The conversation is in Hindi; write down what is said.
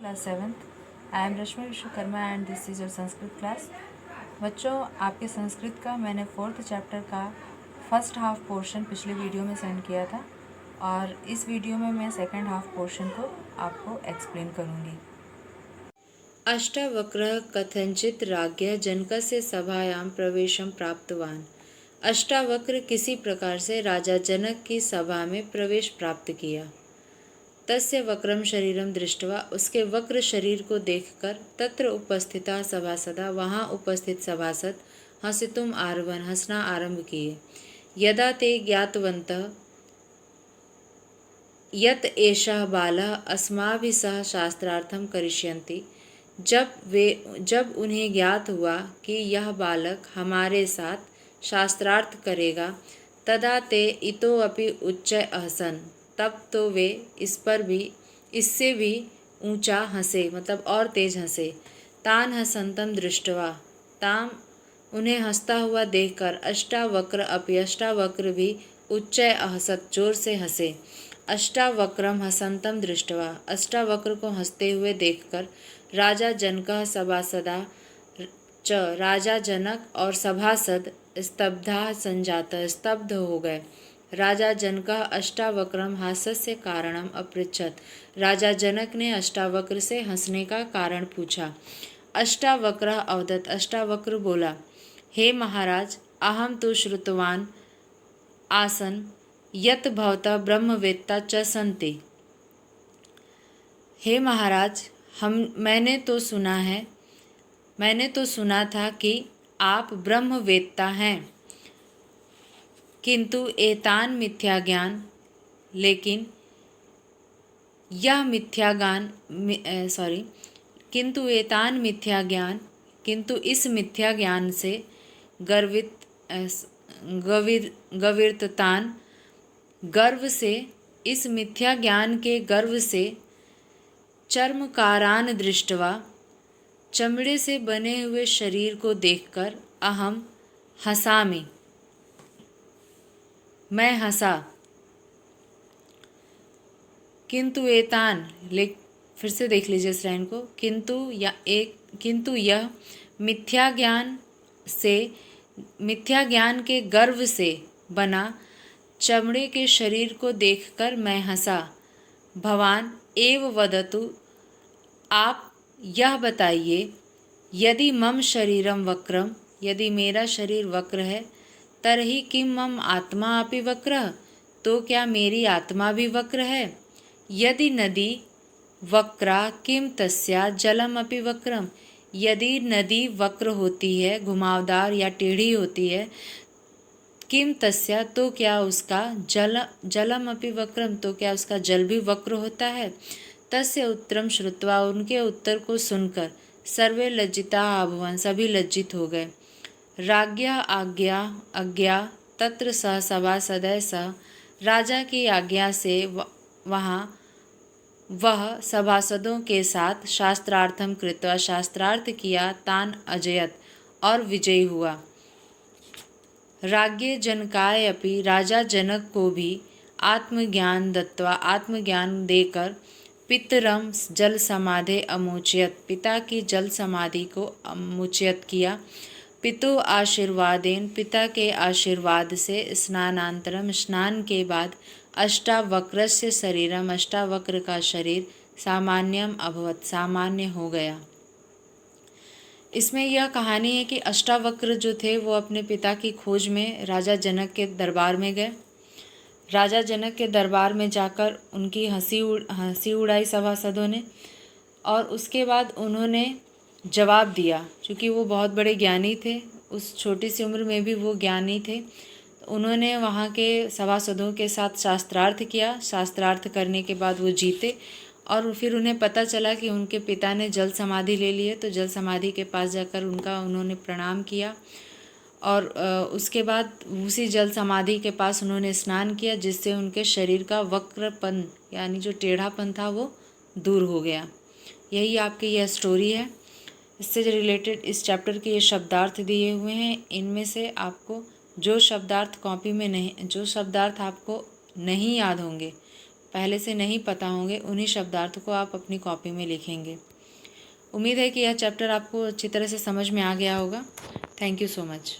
Class 7th। I am Rashmi Vishwakarma and this is your Sanskrit class. बच्चों, आपके संस्कृत का मैंने 4th चैप्टर का फर्स्ट हाफ पोर्शन पिछले वीडियो में सेंड किया था और इस वीडियो में मैं सेकंड हाफ पोर्शन को आपको एक्सप्लेन करूँगी। अष्टावक्रः कथंचित राज्ञः जनकस्य सभायां प्रवेशं प्राप्तवान। अष्टावक्र किसी प्रकार से राजा जनक की सभा में प्रवेश प्राप्त किया। तस्य वक्रम शरीरम दृष्ट्वा, उसके वक्र शरीर को देखकर तत्र उपस्थिता सभासदा, वहाँ उपस्थित सभासद हसितुम आरभन, हंसना आरंभ किए। यदा ते ज्ञातवन्तः यत एषः बालः अस्माभिः सह शास्त्रार्थं करिष्यन्ति, जब उन्हें ज्ञात हुआ कि यह बालक हमारे साथ शास्त्रार्थ करेगा, तदा ते इतोऽपि उच्चैः अहसन, तब तो वे इससे भी ऊंचा हंसे, मतलब और तेज हंसे। तान हसंतम दृष्टवा, ताम उन्हें हंसता हुआ देखकर अष्टावक्र अपि, अष्टावक्र भी उच्चैः अहसत, जोर से हंसे। अष्टावक्रम हसंतम दृष्टवा, अष्टावक्र को हंसते हुए देखकर राजा जनकः सभासदा च, राजा जनक और सभासद स्तब्धा संजात, स्तब्ध हो गए। राजा जनकः अष्टावक्रम हास्यस्य कारणम अपृच्छत, राजा जनक ने अष्टावक्र से हंसने का कारण पूछा। अष्टावक्रः अवदत्, अष्टावक्र बोला, हे महाराज, अहम तो श्रुतवान आसन यत भवतः ब्रह्मवेत्ता च सन्ति। हे महाराज, मैंने तो सुना था कि आप ब्रह्मवेत्ता हैं, किंतु एतान मिथ्या ज्ञान, लेकिन यह मिथ्या ज्ञान किंतु इस मिथ्या ज्ञान से इस मिथ्या ज्ञान के गर्व से चर्मकारान दृष्टवा, चमड़े से बने हुए शरीर को देखकर अहम हसामि, मैं हंसा। किंतु एतान, फिर से देख लीजिए इस लाइन को, किंतु यह मिथ्या ज्ञान के गर्व से बना चमड़े के शरीर को देखकर मैं हंसा। भवान एव वदतु, आप यह बताइए, यदि मम शरीरम वक्रम, यदि मेरा शरीर वक्र है, तर्हि किं मम आत्मा अपि वक्रः, तो क्या मेरी आत्मा भी वक्र है। यदि नदी वक्रा किम तस्या जलम अपि वक्रम, यदि नदी वक्र होती है, घुमावदार या टेढ़ी होती है, किम तस्या, तो क्या उसका जलम अपि वक्रम, तो क्या उसका जल भी वक्र होता है। तस्य उत्तरम श्रुत्वा, उनके उत्तर को सुनकर सर्वे लज्जिता अभवन्, सभी लज्जित हो गए। राज्ञा आज्ञा तत्र सह सभासदय सह, राजा की आज्ञा से वह सभासदों के साथ शास्त्रार्थम कृत्वा, शास्त्रार्थ किया, तान अजयत, और विजयी हुआ। राज्ञे जनकाय अपि, राजा जनक को भी आत्मज्ञान दत्वा, आत्मज्ञान देकर पितरम जल समाधे अमोचयत, पिता की जल समाधि को अमोचयत किया। पितु आशीर्वादेन, पिता के आशीर्वाद से स्नानांतरम, स्नान के बाद अष्टावक्रस्य शरीरम, अष्टावक्र का शरीर सामान्यम अभवत, सामान्य हो गया। इसमें यह कहानी है कि अष्टावक्र जो थे वो अपने पिता की खोज में राजा जनक के दरबार में गए। राजा जनक के दरबार में जाकर उनकी हंसी उड़ाई सभासदों ने, और उसके बाद उन्होंने जवाब दिया। क्योंकि वो बहुत बड़े ज्ञानी थे, उस छोटी सी उम्र में भी वो ज्ञानी थे, तो उन्होंने वहाँ के सभासदों के साथ शास्त्रार्थ किया। शास्त्रार्थ करने के बाद वो जीते, और फिर उन्हें पता चला कि उनके पिता ने जल समाधि ले ली है, तो जल समाधि के पास जाकर उन्होंने प्रणाम किया, और उसके बाद उसी जल समाधि के पास उन्होंने स्नान किया, जिससे उनके शरीर का वक्रपन यानी जो टेढ़ापन था वो दूर हो गया। यही आपकी यह स्टोरी है। इससे रिलेटेड इस चैप्टर के ये शब्दार्थ दिए हुए हैं। इनमें से आपको जो शब्दार्थ आपको नहीं याद होंगे, पहले से नहीं पता होंगे उन्हीं शब्दार्थ को आप अपनी कॉपी में लिखेंगे। उम्मीद है कि यह चैप्टर आपको अच्छी तरह से समझ में आ गया होगा। Thank you so much.